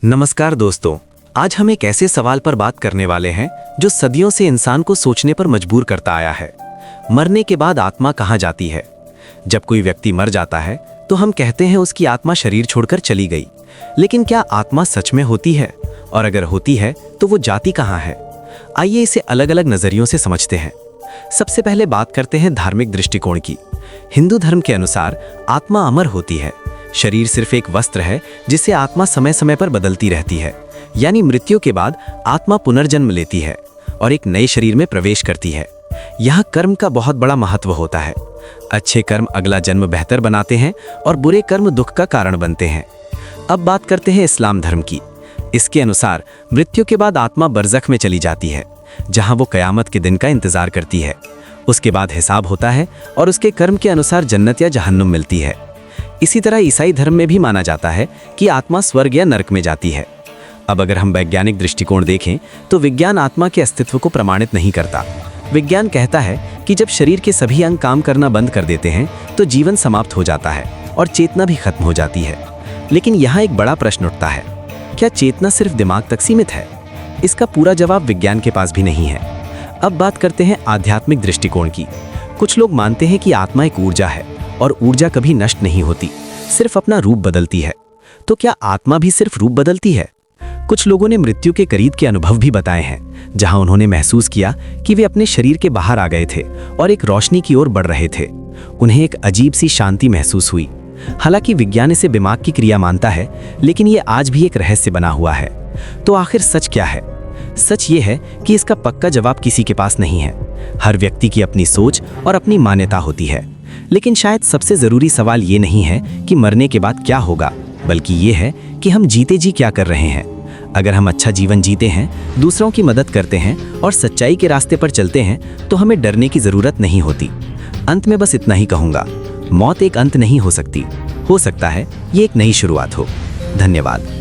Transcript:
नमस्कार दोस्तों, आज हम एक ऐसे सवाल पर बात करने वाले हैं जो सदियों से इंसान को सोचने पर मजबूर करता आया है। मरने के बाद आत्मा कहाँ जाती है? जब कोई व्यक्ति मर जाता है तो हम कहते हैं उसकी आत्मा शरीर छोड़कर चली गई, लेकिन क्या आत्मा सच में होती है? और अगर होती है तो वो जाती कहाँ है? आइए इसे अलग अलग नजरियों से समझते हैं। सबसे पहले बात करते हैं धार्मिक दृष्टिकोण की। हिंदू धर्म के अनुसार आत्मा अमर होती है। शरीर सिर्फ एक वस्त्र है जिसे आत्मा समय समय पर बदलती रहती है, यानी मृत्यु के बाद आत्मा पुनर्जन्म लेती है और एक नए शरीर में प्रवेश करती है। यहाँ कर्म का बहुत बड़ा महत्व होता है। अच्छे कर्म अगला जन्म बेहतर बनाते हैं और बुरे कर्म दुख का कारण बनते हैं। अब बात करते हैं इस्लाम धर्म की। इसके अनुसार मृत्यु के बाद आत्मा बरज़ख में चली जाती है, जहाँ वो कयामत के दिन का इंतजार करती है। उसके बाद हिसाब होता है और उसके कर्म के अनुसार जन्नत या जहन्नुम मिलती है। इसी तरह ईसाई धर्म में भी माना जाता है कि आत्मा स्वर्ग या नरक में जाती है। अब अगर हम वैज्ञानिक दृष्टिकोण देखें तो विज्ञान आत्मा के अस्तित्व को प्रमाणित नहीं करता। विज्ञान कहता है कि जब शरीर के सभी अंग काम करना बंद कर देते हैं तो जीवन समाप्त हो जाता है और चेतना भी खत्म हो जाती है। लेकिन यहाँ एक बड़ा प्रश्न उठता है, क्या चेतना सिर्फ दिमाग तक सीमित है? इसका पूरा जवाब विज्ञान के पास भी नहीं है। अब बात करते हैं आध्यात्मिक दृष्टिकोण की। कुछ लोग मानते हैं कि आत्मा एक ऊर्जा है और ऊर्जा कभी नष्ट नहीं होती, सिर्फ अपना रूप बदलती है। तो क्या आत्मा भी सिर्फ रूप बदलती है? कुछ लोगों ने मृत्यु के करीब के अनुभव भी बताए हैं, जहां उन्होंने महसूस किया कि वे अपने शरीर के बाहर आ गए थे और एक रोशनी की ओर बढ़ रहे थे। उन्हें एक अजीब सी शांति महसूस हुई। हालांकि विज्ञान इसे दिमाग की क्रिया मानता है, लेकिन ये आज भी एक रहस्य बना हुआ है। तो आखिर सच क्या है? सच ये है कि इसका पक्का जवाब किसी के पास नहीं है। हर व्यक्ति की अपनी सोच और अपनी मान्यता होती है। लेकिन शायद सबसे जरूरी सवाल ये नहीं है कि मरने के बाद क्या होगा, बल्कि ये है कि हम जीते जी क्या कर रहे हैं। अगर हम अच्छा जीवन जीते हैं, दूसरों की मदद करते हैं और सच्चाई के रास्ते पर चलते हैं तो हमें डरने की जरूरत नहीं होती। अंत में बस इतना ही कहूंगा, मौत एक अंत नहीं हो सकती। हो सकता है ये एक नई शुरुआत हो। धन्यवाद।